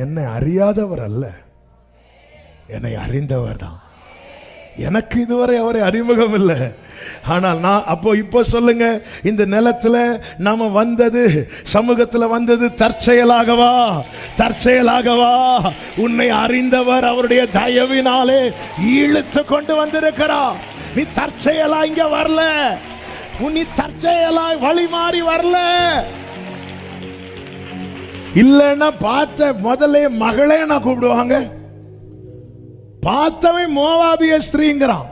என்னை அறியாதவர் அல்ல, என்னை அறிந்தவர் தான். எனக்கு இதுவரை அவரை அறிமுகம் இல்லை. ஆனால் நான் இப்போ சொல்லுங்க, இந்த நிலத்துல நாம வந்தது, சமூகத்தில் வந்தது தற்செயலாகவா? தற்செயலாகவா? உன்னை அறிந்தவர் அவருடைய தயவினாலே இழுத்து கொண்டு வந்திருக்கிறார். நீ தற்செயலா இங்க வரல, நீ தற்செயலா வழி மாறி வரல. இல்லைன்னா பார்த்த முதலே மகளே நான் கூப்பிடுவாங்க. பார்த்தவன் மோவாபிய ஸ்திரீங்கிறான்.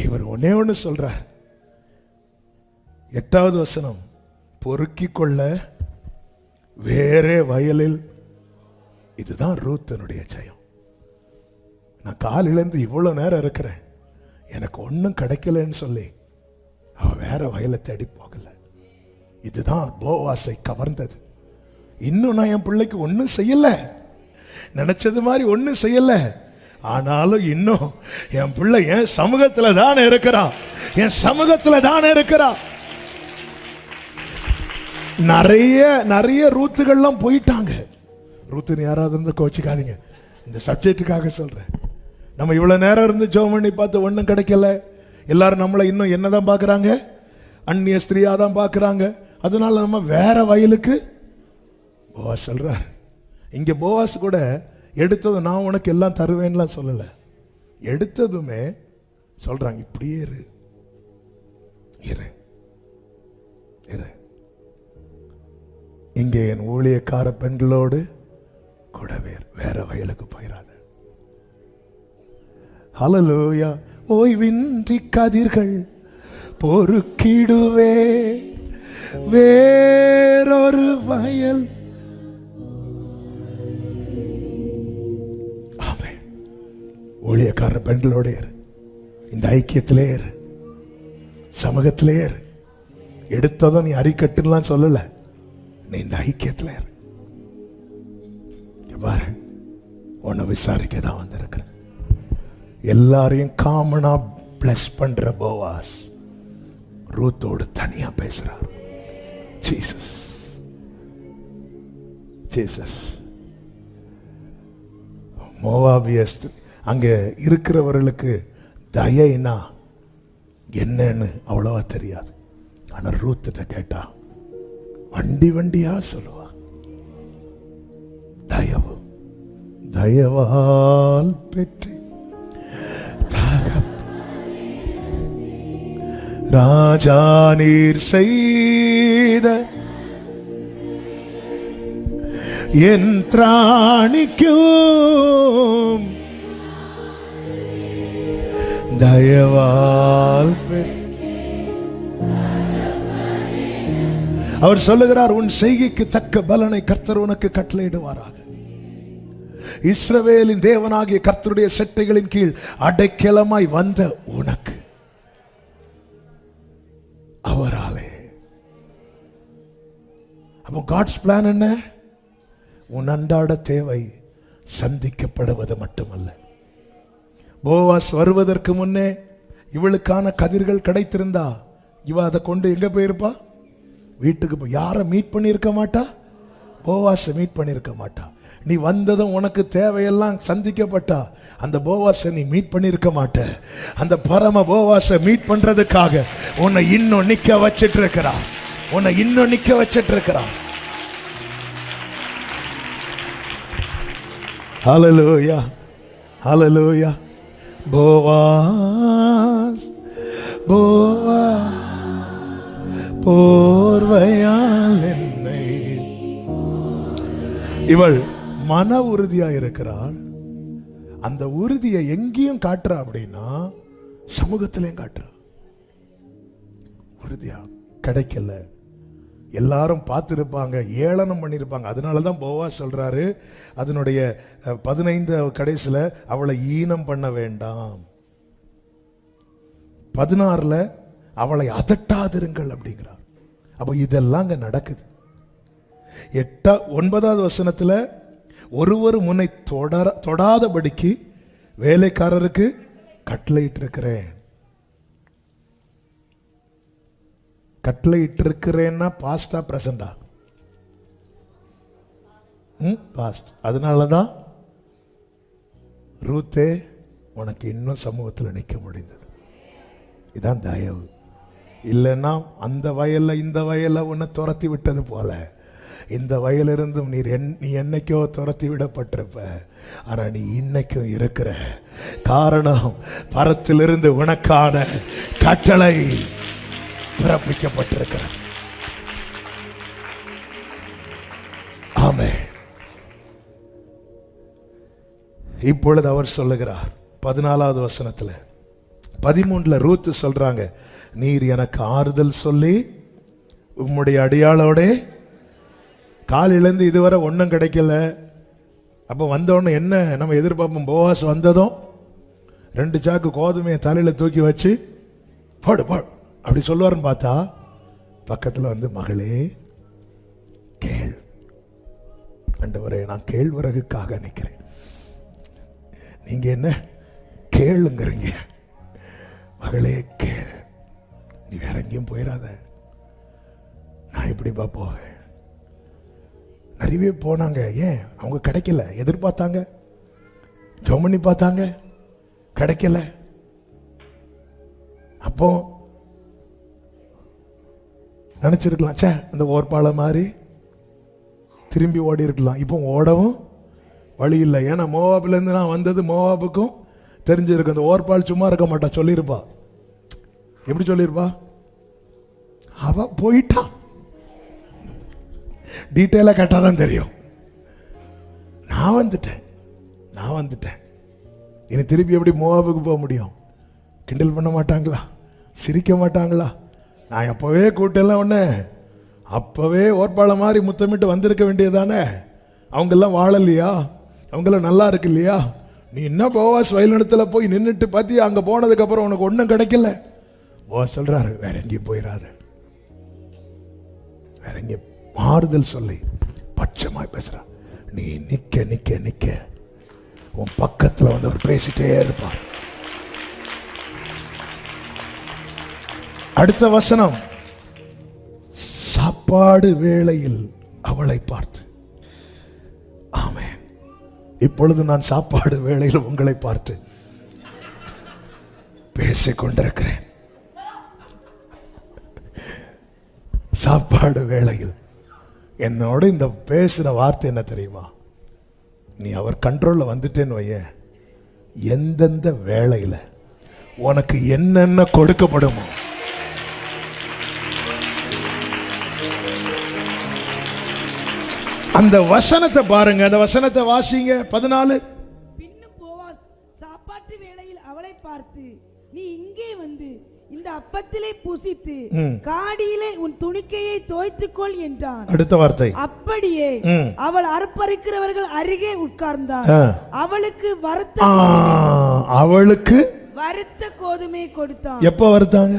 இவர் ஒன்னே ஒன்று சொல்றார், 8வது வசனம், பொறுக்கிக் கொள்ள வேறே வயலில். இதுதான் ரூத்தனுடைய ஜெயம். நான் காலிலேருந்து இவ்வளவு நேரம் இருக்கிறேன், எனக்கு ஒன்றும் கிடைக்கலன்னு சொல்லி அவ வேற வயலை தேடி போகல. இதுதான் போவாசை கவர்ந்தது. இன்னும் நான் என் பிள்ளைக்கு ஒன்றும் செய்யல, நினைச்சது மாதிரி ஒன்றும் செய்யல, ஆனாலும் இன்னும் என் பிள்ளை என் சமூகத்துல தானே இருக்கிறான், என் சமூகத்துல தானே இருக்கிறான். நிறைய நிறைய ரூத்துகள்லாம் போயிட்டாங்க. ரூத்துன்னு யாராவது இருந்து கோச்சிக்காதீங்க, இந்த சப்ஜெக்டுக்காக சொல்றேன். நம்ம இவ்வளவு நேரம் இருந்து ஜெபம் பண்ணி பார்த்து ஒன்றும் கிடைக்கல. எல்லாரும் நம்மளை இன்னும் என்னதான் பார்க்குறாங்க? அந்நிய ஸ்திரீயா தான் பார்க்குறாங்க. அதனால நம்ம வேற வயலுக்கு. போவாஸ் சொல்றார், இங்க போவாஸ் கூட எடுத்ததும் நான் உனக்கு எல்லாம் தருவேன்லாம் சொல்லல. எடுத்ததுமே சொல்றாங்க, இப்படியே இரு இரு இரு, இங்கே என் ஊழியக்கார பெண்களோடு கூட வேற வயலுக்கு போயிடாத. ஹல்லேலூயா. ஓய்வின்றி கதிர்கள் பொறுக்கிடுவே வேறொரு வயல். ஊழியக்கார பெண்களோட ஏறு, இந்த ஐக்கியத்திலே ஏறு, சமூகத்திலே ஏறு. எடுத்ததும் நீ அரிக்கட்டுலாம் சொல்லல, நீ இந்த ஐக்கியத்தில் ஏறு. பாரு, உன்னை விசாரிக்க தான் வந்திருக்கிற. எல்லாரையும் காமனா பிளஸ் பண்ற போவாஸ் ரூத்தோடு தனியா பேசுறார். Jesus Jesus. மோவாபிய அங்க இருக்கிறவர்களுக்கு தயைனா என்னன்னு அவ்வளவா தெரியாது. ஆனா ரூத்திட்ட கேட்டா வண்டி வண்டியா சொல்லுவா. தயவு தயவால் பெற்று ராஜா நீர் செய்த என் திராணிக்கும் தயவால். அவர் சொல்லுகிறார், உன் செய்கைக்கு தக்க பலனை கர்த்தர் உனக்கு கட்டளையிடுவாராக. இஸ்ரவேலின் தேவனாகிய கர்த்தருடைய செட்டைகளின் கீழ் அடைக்கலமாய் வந்த உனக்கு அவராலே. அப்போ காட்ஸ் பிளான் என்ன? உன் அன்றாட தேவை சந்திக்கப்படுவது மட்டுமல்ல. போவாஸ் வருவதற்கு முன்னே இவளுக்கான கதிர்கள் கிடைத்திருந்தா இவ அதை கொண்டு எங்க போயிருப்பா? வீட்டுக்கு போய். யாரை மீட் பண்ணியிருக்க மாட்டா? போவாஸை மீட் பண்ணியிருக்க மாட்டா. நீ வந்ததும் உனக்கு தேவையெல்லாம் சந்திக்கப்பட்டா அந்த போவாஸை நீ மீட் பண்ணியிருக்க மாட்ட. அந்த பரம போவாஸை மீட் பண்றதுக்காக உன்னை இன்னும் நிக்க வச்சிட்டு இருக்கிறா, உன்னை இன்னும் நிக்க வச்சிட்டு இருக்கிறா. ஹல்லேலூயா ஹல்லேலூயா. போவாஸ் போவாஸ் போர்வையால் என்னை. இவள் மன உறுதியா இருக்கிறாள். அந்த உறுதியை எங்கேயும் காட்டுறா அப்படின்னா சமூகத்திலையும் காட்டுறா. உறுதியா கிடைக்கல, எல்லாரும் பார்த்திருப்பாங்க, ஏளனம் பண்ணியிருப்பாங்க. அதனாலதான் போவாஸ் சொல்றாரு அதனுடைய 15 கடைசில அவளை ஈனம் பண்ண வேண்டாம். 16 அவளை அதட்டாதிருங்கள் அப்படிங்கிறார். அப்ப இதெல்லாம் அங்க நடக்குது. 9வது வசனத்துல ஒருவர் முன்னை தொடாதபடிக்கு வேலைக்காரருக்கு கட்டளையிட்டு இருக்கிறேன். கட்டளை இட்டு இருக்கிறேன்னா பாஸ்டா பிரசண்டா? பாஸ்ட். அதனாலதான் ரூத்தே உனக்கு இன்னும் சமூகத்தில் நிற்க முடிந்தது. இதான் தயவு. இல்லைன்னா அந்த வயல்ல இந்த வயல்ல உன்னை துரத்தி விட்டது போல இந்த வயலிருந்தும் நீ என்னைக்கோ துரத்தி விடப்பட்டிருப்ப. ஆனா நீ இன்னைக்கும் இருக்கிற காரணம் பரத்திலிருந்து உனக்கான கட்டளை பிறப்பிக்கப்பட்டிருக்கிற. ஆமென். இப்பொழுது அவர் சொல்லுகிறார் 14வது வசனத்துல, 13ல ரூத் சொல்றாங்க, நீர் எனக்கு ஆறுதல் சொல்லி உம்முடைய அடியாளோட காலையிலேருந்து இதுவரை ஒன்றும் கிடைக்கல. அப்போ வந்தோடனே என்ன நம்ம எதிர்பார்ப்போம்? போவாஸ் வந்ததும் 2 சாக்கு கோதுமையை தலையில் தூக்கி வச்சு போடு போடு அப்படி சொல்லுவாருன்னு பார்த்தா பக்கத்தில் வந்து, மகளே கேள், ஆண்டவரே நான் கேழ்வரகுக்காக நிற்கிறேன், நீங்க என்ன கேளுங்கிறீங்க, மகளே கேள், நீ வேற எங்கேயும் போயிடாத, நான் இப்படிப்பா போவேன். நிறைய போனாங்க, ஏன் அவங்க கிடைக்கல, எதிர்பார்த்தாங்க, ஜோமனி பார்த்தாங்க, கிடைக்கல. அப்போ நினைச்சிருக்கலாம், சே அந்த ஓர்பால மாதிரி திரும்பி ஓடி இருக்கலாம். இப்போ ஓடவும் வழி இல்லை. ஏன்னா மோவாபிலேருந்து நான் வந்தது மோவாபுக்கும் தெரிஞ்சிருக்கு. அந்த ஓர்பால் சும்மா இருக்க மாட்டா, சொல்லியிருப்பா. எப்படி சொல்லியிருப்பா? அவ போயிட்டா. டீட்டெயிலா கேட்டாதான் தெரியும். நான் வந்துட்டேன் இனி திருப்பி எப்படி மோவாபுக்கு போக முடியும்? கிண்டல் பண்ண மாட்டாங்களா? சிரிக்க மாட்டாங்களா? நான் அப்பவே கூட்டெல்லாம் ஒண்ணு, அப்பவே ஓர்பால மாதிரி முத்தமிட்டு வந்திருக்க வேண்டியதானே. அவங்கெல்லாம் வாழலையா? அவங்கெல்லாம் நல்லா இருக்கு இல்லையா? நீ என்ன போவாஸ் வயலினத்தில் போய் நின்றுட்டு பார்த்தியா? அங்கே போனதுக்கு அப்புறம் உனக்கு ஒன்றும் கிடைக்கல. சொல்றாரு, வேற எங்கேயும் போயிடாத, வேற எங்கேயும் மாறுதல் சொல்லி பட்சமாய் பேசுற. நீ நிக்க நிக்க நிக்க உன் பக்கத்தில் வந்து அவர் பேசிட்டே இருப்பார். அடுத்த வசனம், சாப்பாடு வேளையில் அவளை பார்த்து. ஆமென். இப்பொழுது நான் சாப்பாடு வேளையில் உங்களை பார்த்து பேசிக் கொண்டிருக்கிறேன். சாப்பாடு வேளையில் என்னோட இந்த பேசுற வார்த்தை என்ன தெரியுமா? நீ அவர் கண்ட்ரோல்ல வந்துட்டேன்னு வைய, எந்தெந்த வேளையில உனக்கு என்னென்ன கொடுக்கப்படுமோ அந்த வசனத்தை பாருங்க. அந்த வசனத்தை வாசிங்க. 14. பின்னும் போவாஸ் சாப்பாட்டு வேளையில் அவளை பார்த்து, நீ இங்கே வந்து இந்த அப்பத்திலே புசித்து காடியிலே உன் துணிக்கையை தோய்த்துக்கொள் என்றான். அடுத்த வார்த்தை, அப்படியே அவள் அறுப்பறுக்கிறவர்கள் அருகே உட்கார்ந்தாள். அவளுக்கு வறுத்த கோதுமை கொடுத்தான். எப்ப வறுத்தாங்க?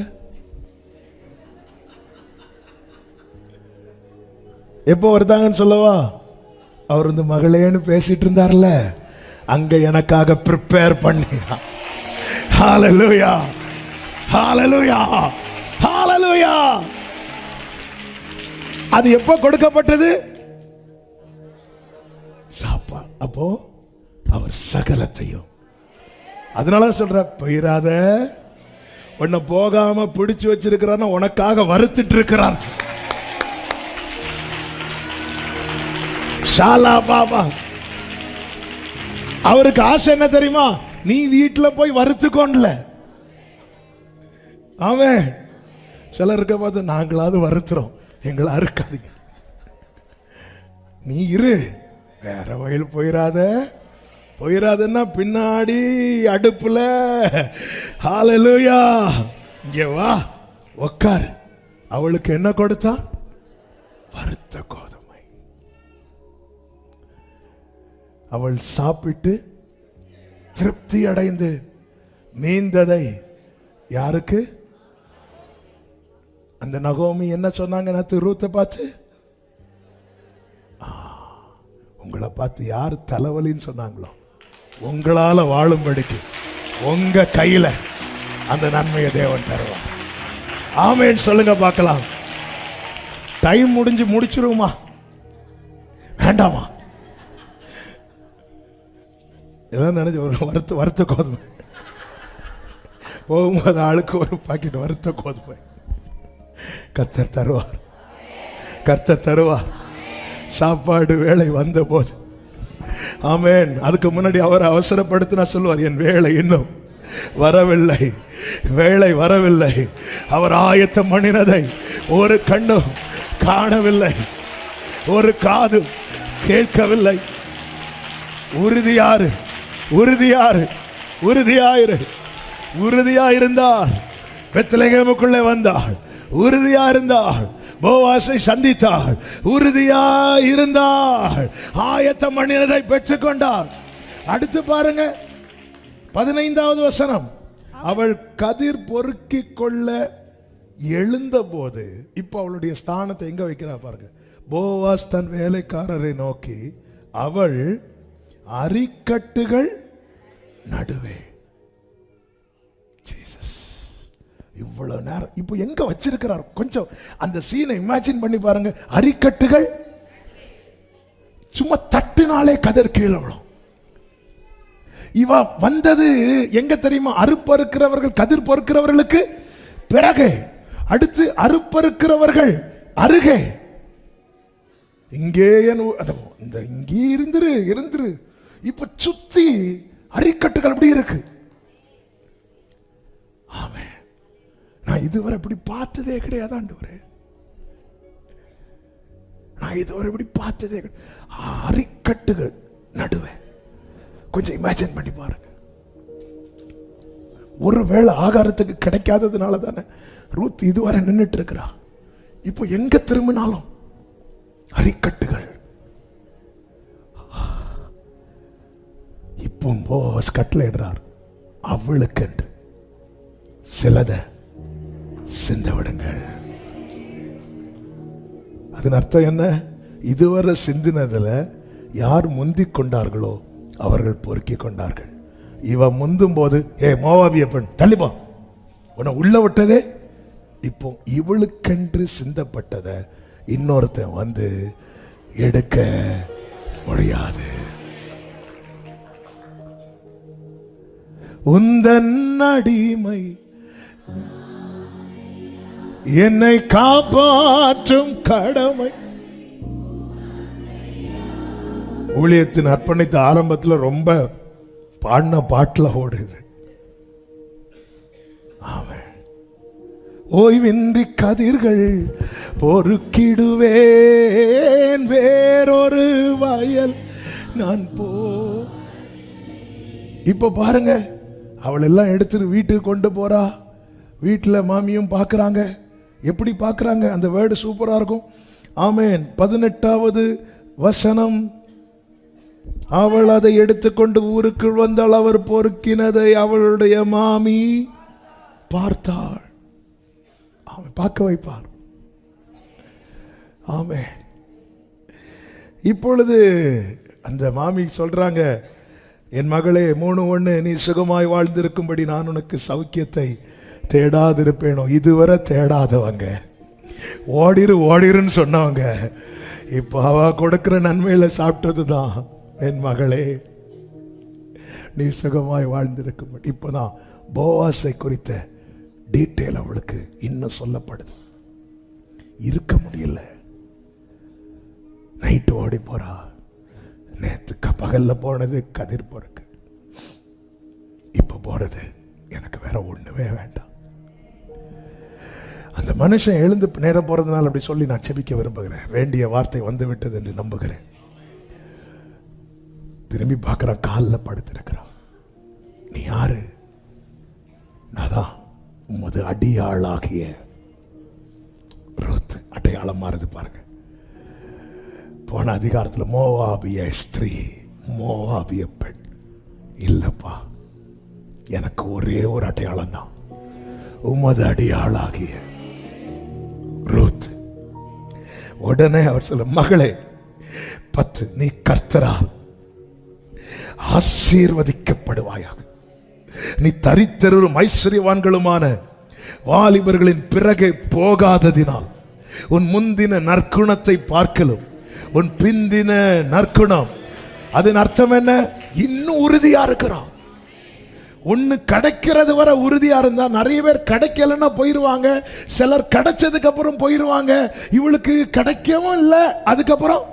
எப்போ வருதாங்கன்னு சொல்லவா? அவர் வந்து மகளேன்னு பேசிட்டு இருந்தார்ல, அங்க எனக்காக ப்ரிப்பேர் பண்ணி. ஹalleluya, ஹalleluya, ஹalleluya. அது எப்போ கொடுக்கப்பட்டது? சாப்பா. அப்போ அவர் சகலத்தையும், அதனால சொல்ற, போயிராத, உன்னை போகாம பிடிச்சு வச்சிருக்கிறார், உனக்காக வறுத்துட்டு இருக்கிறார். பாபா அவருக்கு ஆசை என்ன தெரியுமா? நீ வீட்டில் போய் வறுத்துக்கொண்டல. ஆமென். சிலருக்கு பார்த்து, நாங்களாவது வறுத்துறோம், எங்களை அறுக்காதீங்க, நீ இரு, வேற வயல் போயிராதன்னா பின்னாடி அடுப்புல. ஹalleluya. இங்கே வா, உட்கார். அவளுக்கு என்ன கொடுத்தா? வறுத்த கோதுமை. அவள் சாப்பிட்டு திருப்தி அடைந்து மீந்ததை யாருக்கு? அந்த நகோமி என்ன சொன்னாங்க நேத்து ரூத்தை பார்த்து? உங்களை பார்த்து யார் தலைவலின்னு சொன்னாங்களோ, உங்களால வாழும்படிக்கு உங்க கையில அந்த நன்மையை தேவன் தருவார். ஆமென் சொல்லுங்க பார்க்கலாம். டைம் முடிச்சிருவோமா வேண்டாமா? எல்லாம் நினைச்சு ஒரு வறுத்த கோதுமை போகும்போது ஆளுக்கு ஒரு பாக்கெட் வறுத்த கோதுமை. கர்த்தர் தருவார், கர்த்தர் தருவார். சாப்பாடு வேலை வந்த போது ஆமென். அதுக்கு முன்னாடி அவர் அவசரப்படுத்தினா சொல்லுவார், என் வேலை இன்னும் வரவில்லை, வேலை வரவில்லை. அவர் ஆயத்தம் பண்ணினதை ஒரு கண்ணும் காணவில்லை, ஒரு காதும் கேட்கவில்லை. உறுதியாரு, உறுதியாரு, உறுதியாயிரு. உறுதியாயிருந்தால் பெத்லகேமுக்குள்ளே வந்தாள், உறுதியாயிருந்தாள், போவாசை சந்தித்தாள், உறுதியாயிருந்தாள், ஆயத்தம் பண்ணினதை பெற்றுக்கொண்டாள். அடுத்து பாருங்க 15வது வசனம். அவள் கதிர் பொறுக்கிக் கொள்ள எழுந்த போது, இப்ப அவளுடைய ஸ்தானத்தை எங்க வைக்கிறா பாருங்க. போவாஸ் தன் வேலைக்காரரை நோக்கி, அவள் அரிக்கட்டுகள் நடுவே. இவ்வளவு நேரம் இப்போ எங்க வச்சிருக்கிறார்? கொஞ்சம் அந்த சீனை இமேஜின் பண்ணி பாருங்க. அரிக்கட்டுகள், சும்மா தட்டுனாலே கதிர் கீழே விழும். இவ வந்தது எங்க தெரியுமா? அறுப்பறுக்கிறவர்கள், கதிர் பொறுக்கிறவர்களுக்கு பிறகு, அடுத்து அறுப்பறுக்கிறவர்கள் அருகே. இங்கே இங்கே இருந்துரு. இப்ப சுத்தி அரிக்கட்டுகள் அப்படி இருக்கு. ஆமே, நான் இதுவரை இப்படி பார்த்ததே கிடையாது ஆண்டவரே, நான் இதுவரை இப்படி பார்த்ததே கிடையாது. அரிக்கட்டுகள் நடுவே. கொஞ்சம் இமேஜின் பண்ணி பாருங்க. ஒருவேளை ஆகாரத்துக்கு கிடைக்காததுனால தானே ரூத் இதுவரை நின்றுட்டு இருக்கிறா. இப்போ எங்க திரும்பினாலும் அரிக்கட்டுகள். இப்போ போஸ் கட்டளையிடுறார், அவளுக்கு என்று சிலத சிந்த விடுங்கள். அதன் அர்த்தம் என்ன? இதுவரை சிந்தினதுல யார் முந்திக் கொண்டார்களோ அவர்கள் பொறுக்கிக் கொண்டார்கள். இவ முந்தும் போது, ஏ மோவாபிய பெண் தள்ளிப்போ, உன்னை உள்ள விட்டதே. இப்போ இவளுக்கென்று சிந்தப்பட்டதை இன்னொருத்தன் வந்து எடுக்க முடியாது. உந்தன் அடிமை என்னை காப்பாற்றும் கடமை. ஊழியத்தின் அர்ப்பணித்த ஆரம்பத்தில் ரொம்ப பாடின பாட்டுல ஓடுது. ஆமென். ஓய்வின்றி கதிர்கள் பொறுக்கிடுவேன், வேறொரு வயல் நான் இப்ப பாருங்க, அவள் எல்லாம் எடுத்துட்டு வீட்டுக்கு கொண்டு போறா. வீட்டில் மாமியும் பார்க்குறாங்க. எப்படி பார்க்குறாங்க? அந்த வேர்டு சூப்பராக இருக்கும். ஆமென். 18வது வசனம். அவள் அதை எடுத்துக்கொண்டு ஊருக்குள் வந்தாள். அவர் பொறுக்கினதை அவளுடைய மாமி பார்த்தாள். அவன் பார்க்க வைப்பார். ஆமென். இப்பொழுது அந்த மாமி சொல்றாங்க, என் மகளே 3:1, நீ சுகமாய் வாழ்ந்திருக்கும்படி நான் உனக்கு சௌக்கியத்தை தேடாதிருப்பேனோ. இதுவரை தேடாதவங்க, ஓடிருன்னு சொன்னவங்க, இப்போ அவ கொடுக்கிற நன்மையில சாப்பிட்டது தான். என் மகளே நீ சுகமாய் வாழ்ந்திருக்கும்படி. இப்போதான் போவாசை குறித்த டீட்டெயில் அவளுக்கு இன்னும் சொல்லப்படுது. இருக்க முடியல. நைட்டு ஓடி போறா. நேற்று பகல்ல போனது கதிர் பொறுக்கு, இப்ப போறது எனக்கு வேற ஒண்ணுமே வேண்டாம். அந்த மனுஷன் எழுந்து நேரம் போறதுனால அப்படி சொல்லி நான் செபிக்க விரும்புகிறேன். வேண்டிய வார்த்தை வந்து விட்டது என்று நம்புகிறேன். திரும்பி பார்க்கிறான், காலில் படுத்திருக்கிறான். நீ யாரு? நான் தான் உமது அடியாளாகிய ரூத். அடையாளம் மாறுது பாருங்க. போன அதிகாரத்தில் மோவாபிய ஸ்திரீ, மோவாபிய பெண். இல்லப்பா, எனக்கு ஒரே ஒரு அடையாளம் தான், உமது அடியாளாகிய ரூத். உடனே அவர் சொல்ல, மகளே 10, நீ கர்த்தரால் ஆசீர்வதிக்கப்படுவாயாக. நீ தரித்திரரும் ஐஸ்வர்யவான்களுமான வாலிபர்களின் பிறகே போகாததினால் உன் முந்தின நற்குணத்தை பார்க்கலும் உன் பிந்தின நற்குணம், அதன் அர்த்தம் என்ன? இன்னும் உறுதியா இருக்கிறான். ஒண்ணு கிடைக்கிறது வரை உறுதியா இருந்தா, நிறைய பேர் கிடைக்கலன்னா போயிருவாங்க, சிலர் கிடைச்சதுக்கு அப்புறம் போயிருவாங்க. இவளுக்கு கிடைக்கவும் இல்லை, அதுக்கப்புறம்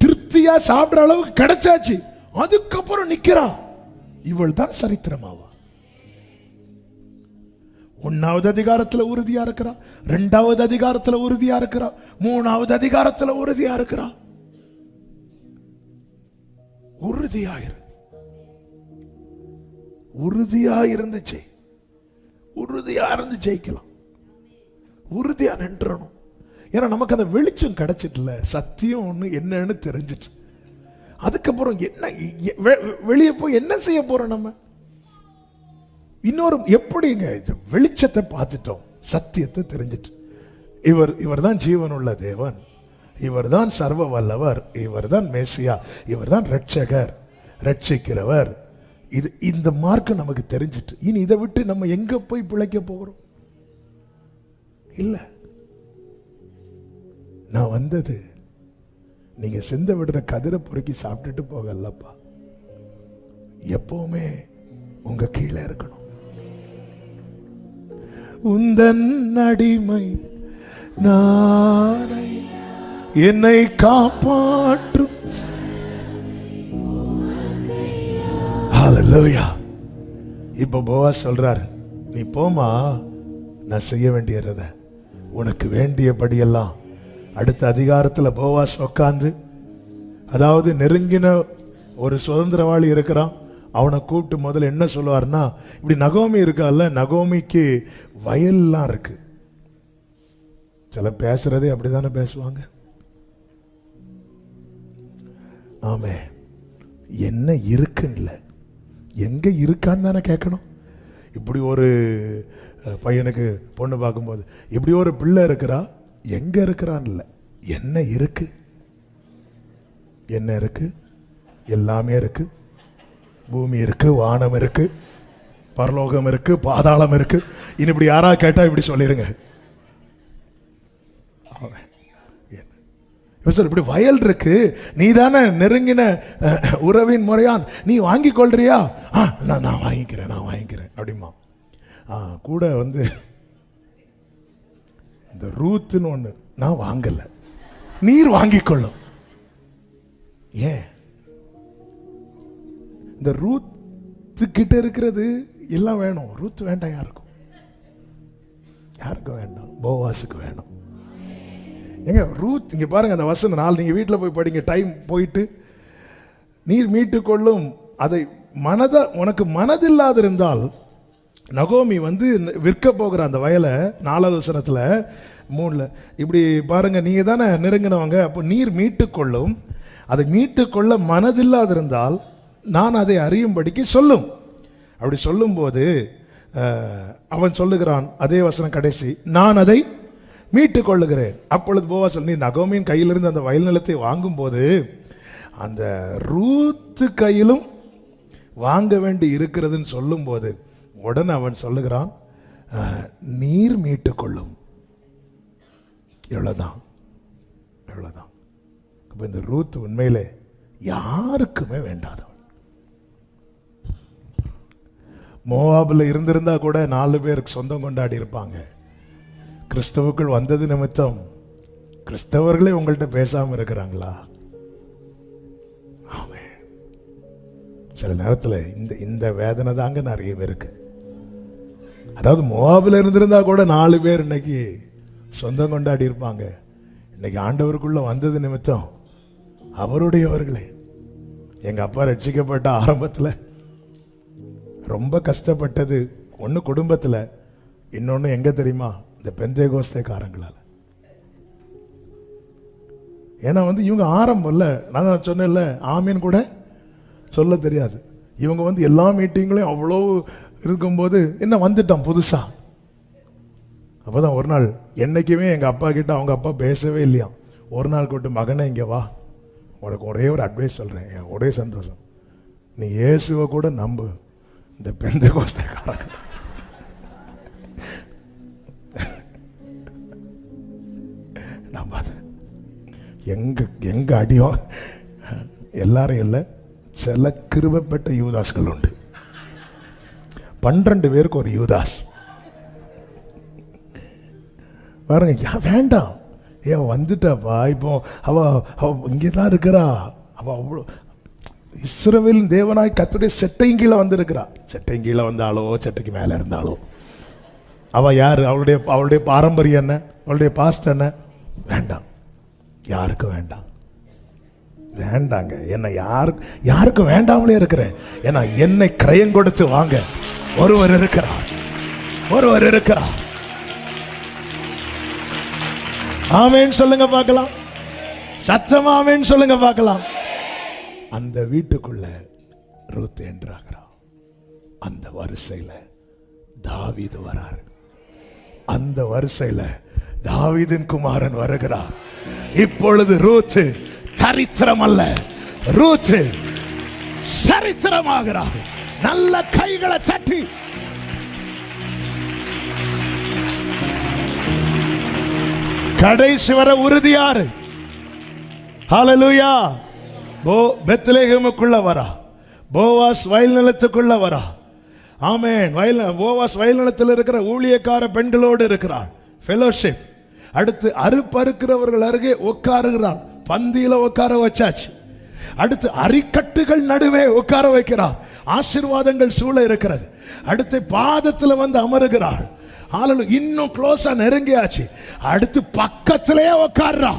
திருப்தியா சாப்பிடுற அளவுக்கு கிடைச்சாச்சு, அதுக்கப்புறம் நிக்கிறான். இவள் தான் சரித்திரமாவா? 1வது அதிகாரத்துல உறுதியா இருக்கிறா, 2வது அதிகாரத்துல உறுதியா இருக்கிறா, 3வது அதிகாரத்துல உறுதியா இருக்கிறா. உறுதியாயிரு, உறுதியா இருந்துச்சு, உறுதியா இருந்து ஜெயிக்கலாம், உறுதியா நின்றணும். ஏன்னா நமக்கு அந்த வெளிச்சம் கிடைச்சிட்டுல, சத்தியம் ஒண்ணு என்னன்னு தெரிஞ்சிட்டு, அதுக்கப்புறம் என்ன வெளியே போய் என்ன செய்ய போறோம்? நம்ம இன்னொரு எப்படிங்க வெளிச்சத்தை பார்த்துட்டோம், சத்தியத்தை தெரிஞ்சிட்டு, இவர் தான் ஜீவனுள்ள தேவன், இவர் தான் சர்வ வல்லவர், இவர் தான் மேசியா, இவர் தான் ரட்சகர், ரட்சிக்கிறவர். இந்த மார்க்கம் நமக்கு தெரிஞ்சிட்டு, இனி இதை விட்டு நம்ம எங்க போய் பிழைக்க போகிறோம்? இல்ல, நான் வந்தது நீங்க சிந்த விடுற கதிரை பொறுக்கி சாப்பிட்டுட்டு போகலப்பா, எப்பவுமே உங்க கீழே இருக்கணும். உந்தன் அடிமை நானே, என்னை காப்பாற்றும். ஹல்லேலூயா. இப்ப போவாஸ் சொல்றார், நீ போமா, நான் செய்ய வேண்டியத உனக்கு வேண்டியபடியெல்லாம். அடுத்த அதிகாரத்தில் போவாஸ் உட்காந்து, அதாவது நெருங்கின ஒரு சுதந்திரவாளி இருக்கிறான், அவனை கூப்பிட்டு முதல்ல என்ன சொல்லுவார்னா, இப்படி நகோமி இருக்கால, நகோமிக்கு வயல்லாம் இருக்கு. சில பேசுறதே அப்படிதானே பேசுவாங்க. ஆமே, என்ன இருக்குன்னு எங்க இருக்கான்னு தானே கேட்கணும். இப்படி ஒரு பையனுக்கு பொண்ணு பார்க்கும்போது, இப்படி ஒரு பிள்ளை இருக்கிறா, எங்க இருக்கிறான்னு இல்லை, என்ன இருக்கு, என்ன இருக்கு? எல்லாமே இருக்கு. பூமி இருக்கு, வானம் இருக்கு, பரலோகம் இருக்கு, பாதாளம் இருக்கு. இனி இப்படி யாரா கேட்டா இப்படி சொல்லிருங்க, இப்படி வயல் இருக்கு, நீ தானே நெருங்கின உறவின் முறையான், நீ வாங்கி கொள்றியா? நான் வாங்கிக்கிறேன், நான் வாங்கிக்கிறேன் அப்படிமா. கூட வந்து இந்த ரூத்துன்னு ஒண்ணு நான் வாங்கல, நீர் வாங்கிக் கொள்ளும். ஏன்? இந்த ரூத்து கிட்ட இருக்கிறது எல்லாம் வேணும், ரூத் வேண்டாம் யாருக்கும், யாருக்கும் வேண்டாம், போவாஸுக்கு வேணும். எங்க ரூத், இங்க பாருங்க அந்த வசனம் 4, நீங்க வீட்டில் போய் படிங்க, டைம் போயிட்டு. நீர் மீட்டுக்கொள்ளும் அதை உனக்கு மனதில்லாது இருந்தால், நகோமி வந்து விற்க போகிற அந்த வயலை 4வது வசனத்துல 3 இப்படி பாருங்க, நீங்க தானே நெருங்கினவங்க, அப்போ நீர் மீட்டுக்கொள்ளும் அதை மீட்டுக்கொள்ள மனதில்லாது இருந்தால் நான் அதை அறியும்படிக்கு சொல்லும். அப்படி சொல்லும்போது அவன் சொல்லுகிறான், அதே வசனம் கடைசி, நான் அதை மீட்டுக் கொள்ளுகிறேன். அப்பொழுது போவாஸ் சொல்லி, நகோமியின் கையிலிருந்து அந்த வயல் நிலத்தை வாங்கும் போது அந்த ரூத்து கையிலும் வாங்க வேண்டி இருக்கிறதுன்னு சொல்லும் போது உடனே அவன் சொல்லுகிறான், நீர் மீட்டுக் கொள்ளும். எவ்வளவுதான், எவ்வளவுதான். அப்ப இந்த ரூத் உண்மையிலே யாருக்குமே வேண்டாதவன். மோவாபில் இருந்திருந்தா கூட 4 பேருக்கு சொந்தம் கொண்டாடி இருப்பாங்க. கிறிஸ்தவுக்குள் வந்தது நிமித்தம் கிறிஸ்தவர்களே உங்கள்கிட்ட பேசாம இருக்கிறாங்களா? சில நேரத்தில் இந்த வேதனை தாங்க நிறைய பேருக்கு. அதாவது மோவாபில் இருந்திருந்தா கூட 4 பேர் இன்னைக்கு சொந்தம் கொண்டாடி இருப்பாங்க. இன்னைக்கு ஆண்டவருக்குள்ள வந்தது நிமித்தம் அவருடையவர்களே. எங்க அப்பா ரட்சிக்கப்பட்ட ஆரம்பத்தில் ரொம்ப கஷ்டப்பட்டது ஒன்று குடும்பத்தில், இன்னொன்று எங்க தெரியுமா? இந்த பெந்தேகோஸ்தேக்காரங்களால. ஏன்னா வந்து இவங்க ஆரம்பம்ல, நான் தான் சொன்னேன்ல, ஆமீன் கூட சொல்ல தெரியாது. இவங்க வந்து எல்லா மீட்டிங்லையும் அவ்வளோ இருக்கும்போது என்ன வந்துட்டான் புதுசா. அப்போதான் ஒரு நாள், என்னைக்குமே எங்கள் அப்பா கிட்ட அவங்க அப்பா பேசவே இல்லையா, ஒரு நாள் கூட்டு, மகனே இங்கே வா, உனக்கு ஒரே ஒரு அட்வைஸ் சொல்கிறேன், என் ஒரே சந்தோஷம், நீ இயேசுவை கூட நம்பு, இந்த பெந்தேகோஸ்தேக்காரங்க எங்க அடியும் எல்லாரும் இல்லை, சில கிருபைப்பட்ட யூதாஸ்கள் உண்டு. 12 பேருக்கு ஒரு யூதாஸ் பாருங்க. வேண்டாம், ஏன் வந்துட்டாப்பா, இப்போ அவ இங்கே தான் இருக்கிறா. அவ அவ்வளோ இஸ்ரவேலின் தேவனாய் கர்த்தருடைய செட்டையும் கீழே வந்திருக்கிறா. செட்டையும் கீழே வந்தாலோ செட்டைக்கு மேலே இருந்தாலோ அவ யார்? அவளுடைய பாரம்பரியம் என்ன? அவளுடைய பாஸ்ட் என்ன? வேண்டாம், யாருக்கும் வேண்டாம், வேண்டாங்க. என்ன யாருக்கும் வேண்டாமலே இருக்கிறேன். ஏன்னா என்னை கிரயம் கொடுத்து வாங்க ஒருவர் இருக்கிறார், ஒருவர் இருக்கிறார். ஆமென் சொல்லுங்க பார்க்கலாம், சத்தமா ஆமென் சொல்லுங்க பார்க்கலாம். அந்த வீட்டுக்குள்ள ரூத் என்றாகிறா. அந்த வரிசையில தாவீது வராரு. அந்த வரிசையில தாவீதின் குமாரன் வருகிறார். இப்பொழுது ரூத் சரித்திரம் அல்ல, ரூத் சரித்திரமாகிறார். நல்ல கைகளை தட்டி கடைசி வர உறுதியாரு. ஹல்லேலூயா. பெத்லெகேமுக்குள்ள வரா, போவாஸ் வயல் நிலத்துக்குள்ள வரா. ஆமென். போவாஸ் வயல் நிலத்தில் இருக்கிற ஊழியக்கார பெண்களோடு இருக்கிறார், ஃபெலோஷிப். அடுத்து அறுப்பறுக்கிறவர்கள் அருகே உட்காருகிறார், பந்தியில உட்கார வச்சாச்சு. அடுத்து அரிக்கட்டுகள் நடுவே உட்கார வைக்கிறார், ஆசீர்வாதங்கள் சூழ இருக்கிறது. அடுத்து பாதத்தில் வந்து அமருகிறார். இன்னும் க்ளோஸா நெருங்கியாச்சு. அடுத்து பக்கத்திலே உட்கார்றா.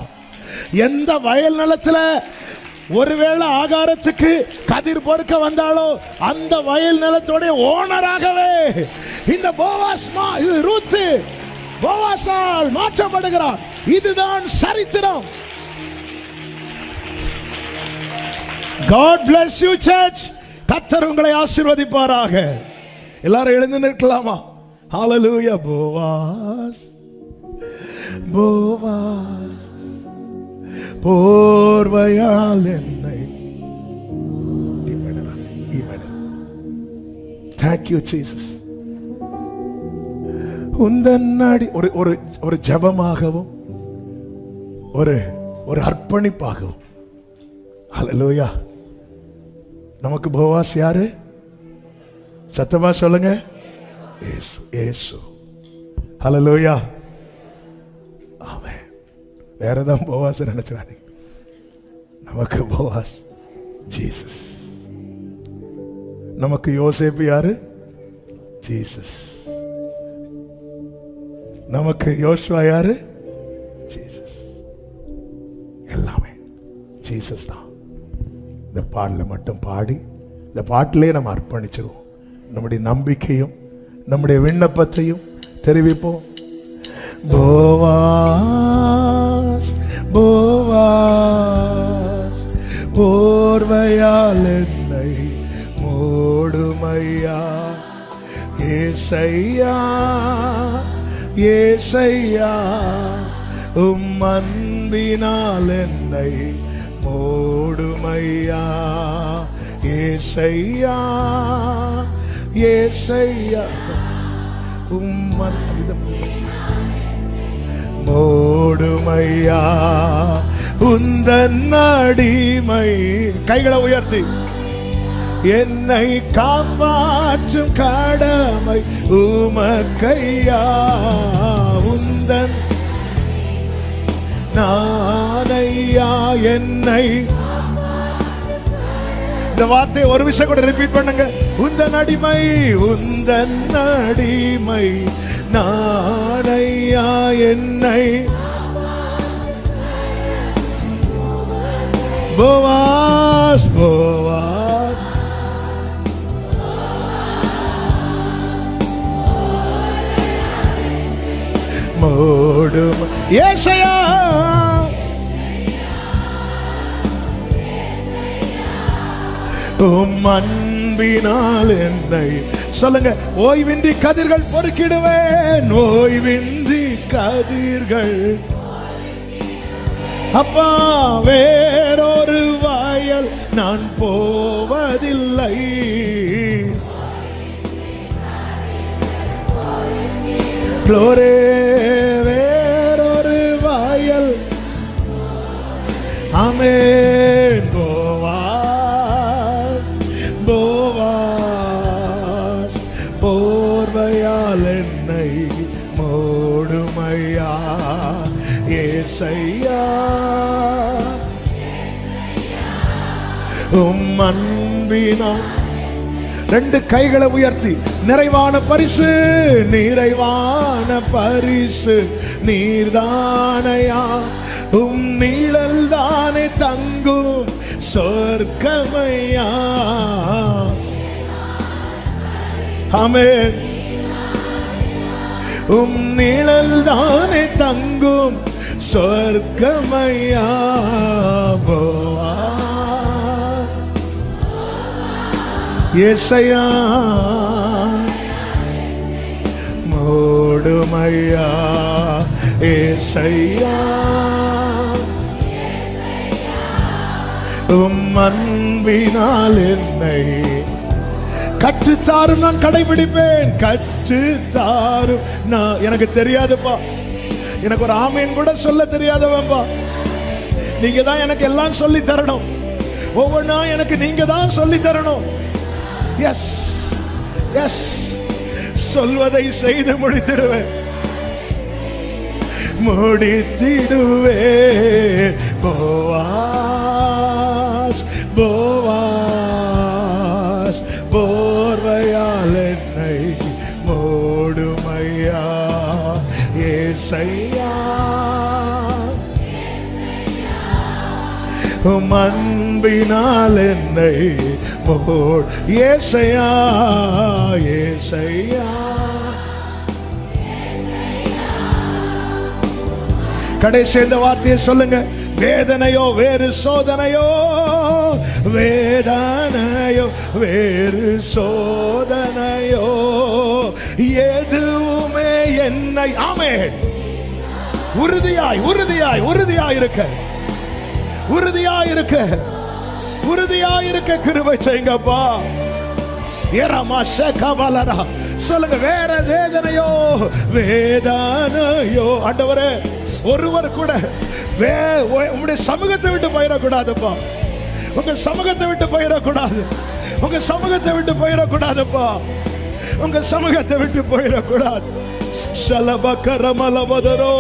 எந்த வயல் நிலத்துல ஒருவேளை ஆகாரத்துக்கு கதிர் பொறுக்க வந்தாலோ அந்த வயல் நிலத்தோட ஓனராகவே இந்த போவாஸ் இது ரூத் போவாஸால் மாற்றப்படுகிறார். இதுதான் சரித்திரம். God bless you church. கர்த்தர் உங்களை ஆசீர்வதிப்பாராக. எல்லாரும் எழுந்து நிற்கலாமா? ஹalleluya. போவாஸ் போவாஸ் போர்வையால் என்னை. Thank you Jesus. உந்தன்னாடி ஒரு ஜபமாகவும் ஒரு அர்ப்பணிப்பாகவும். ஹல்லேலூயா. நமக்கு போவாஸ் யாரு? சத்தமா சொல்லுங்க. இயேசு, இயேசு. ஹல்லேலூயா. ஆமென். வேற ஏதாவது போவாஸ் நினைச்சாரு. நமக்கு போவாஸ் ஜீசஸ். நமக்கு யோசேப்பு யாரு? ஜீசஸ். நமக்கு யோசுவா யாரு? ஜீசஸ். எல்லாமே ஜீசஸ் தான். இந்த பாடல மட்டும் பாடி இந்த பாட்டிலே நம்ம அர்ப்பணிச்சிருவோம். நம்முடைய நம்பிக்கையும் நம்முடைய விண்ணப்பத்தையும் தெரிவிப்போம். போவாஸ் போவாஸ் போர்வையால் என்னை மூடுமையா. ஏசையா ஏசையா உம் அன்பினால் என்னை மூடுமையா. ஏசையா ஏசையா உம் மூடுமையா. உந்தன் அடிமை. கைகளை உயர்த்தி. என்னை காப்பாற்றும் கடமை உமக்கையா. உந்தன் நானையா என்னை. இந்த வார்த்தையை ஒரு விஷயம் கூட ரிப்பீட் பண்ணுங்க. உந்தன் அடிமை, உந்தன் அடிமை நானையா என்னை. போவாஸ் போவாஸ் மூடும். ஏசையா உம் அன்பினால் என்னை. சொல்லுங்க. ஓய்வின்றி கதிர்கள் பொறுக்கிடுவேன். ஓய்வின்றி கதிர்கள். அப்பா வேறொரு வாயல் நான் போவதில்லை. குளோரே வேறொரு வாயல். ஆமென். போவாஸ் போவாஸ் போர்வையால் என்னை மூடுமையா ஏசையா உம் அன்பினால். ரெண்டு கைகளை உயர்த்தி நிறைவான பரிசு நிறைவான பரிசு நீர்தானையா உம் நிழல் தானே தங்கும் சொர்க்கமையா. ஆமென். உம் நிழல் தானே தங்கும் சொர்க்கமையா. ஏசையா மூடுமையா ஏசையா உம் அன்பினால் என்னை கற்றுத்தாரும் நான் கடைபிடிப்பேன். கற்றுத்தாரும் நான். எனக்கு தெரியாதுப்பா, எனக்கு ஒரு ஆமீன் கூட சொல்ல தெரியாதவன்பா. நீங்க தான் எனக்கு எல்லாம் சொல்லி தரணும். ஒவ்வொன்றா எனக்கு நீங்க தான் சொல்லி தரணும். எஸ் எஸ் சொல்வதை செய்து முடித்திடுவேன் முடித்திடுவேன். போவாஸ் போவாஸ் போர்வையால் என்னை மூடுமையா ஏசையா உம் அன்பினால் என்னை மூடு. ஏசையா ஏசையா. கடைசி இந்த வார்த்தையை சொல்லுங்க. வேதனையோ வேறு சோதனையோ வேதனையோ வேறு சோதனையோ எதுவுமே என்னை. ஆமென். உறுதியாய் உறுதியாய் உறுதியாய் இருக்க உறுதியாய் இருக்க உறுதியாய் இருக்க கிருபை செய்யுங்கப்பா. சொல்லுங்க. வேற வேதனையோ வேதனையோ ஆண்டவரே ஒருவர் கூட உங்களுடைய சமூகத்தை விட்டு போயிடக்கூடாதுப்பா. உங்க சமூகத்தை விட்டு போயிடக்கூடாது. உங்க சமூகத்தை விட்டு போயிடக்கூடாதுப்பா. உங்க சமூகத்தை விட்டு போயிடக்கூடாது. ஷலபகரமலவதரோ.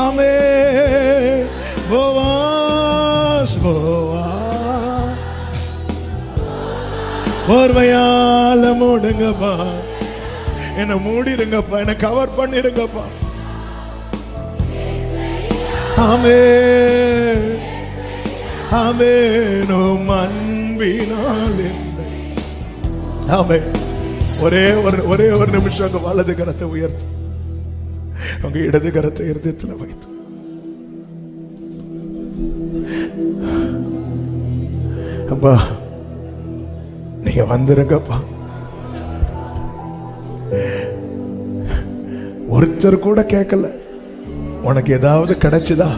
ஆமென். போவாஸ் போவாஸ் போர்வையால மூடுங்கப்பா. என்ன மூடிருங்கப்பா. என்ன கவர் பண்ணிருங்கப்பா. ஆமென் ஆமென். உம் அன்பினால் என்னை. ஆமென். ஒரே ஒரு நிமிஷம் உங்க வலது கரத்தை உயர்த்து உங்க இடது கரத்தை இருதயத்தில் வைத்து அப்பா நீங்க வந்துருங்கப்பா. ஒருத்தர் கூட கேட்கல உனக்கு ஏதாவது கிடைச்சுதா?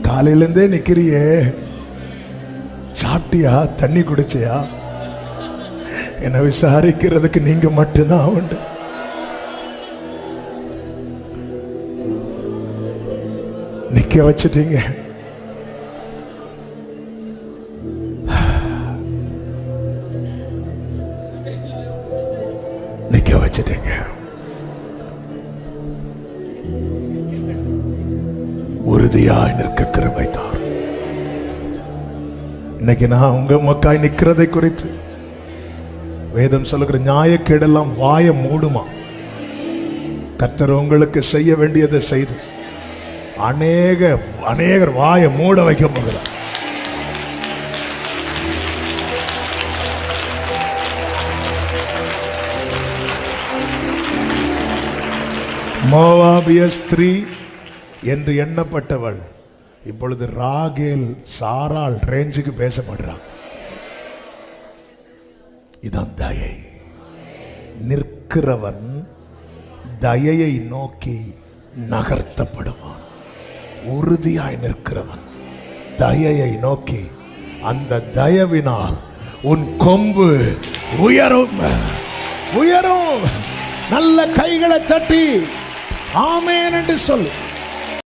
காலையில இருந்தே நிக்கிறியே, சாப்பிட்டியா, தண்ணி குடிச்சியா? என்ன விசாரிக்கிறதுக்கு நீங்க மட்டும்தான் உண்டு. நிக்க வச்சிட்டீங்க. நிக்க வச்சிட்டீங்க. உறுதியாய் நிற்க கிருபை தார். இன்னைக்கு நான் உங்க மக்காய் நிக்கிறதை குறித்து வேதம் சொல்லுகிற நியாயக்கேடெல்லாம் வாய மூடுமா. கர்த்தர் உங்களுக்கு செய்ய வேண்டியதை செய்து அநேகர் வாய மூட வைக்க போகிறார். மோவாபிய ஸ்திரீ என்று எண்ணப்பட்டவள் இப்பொழுது ராகேல் சாராள் ரேஞ்சுக்கு பேசப்படுறான். இதான் தயை. நிற்கிறவன் தயையை நோக்கி நகர்த்தப்படுவான். உறுதியாய் நிற்கிறவன் தயையை நோக்கி, அந்த தயவினால் உன் கொம்பு உயரும் உயரும். நல்ல கைகளை தட்டி ஆமென் என்று சொல்.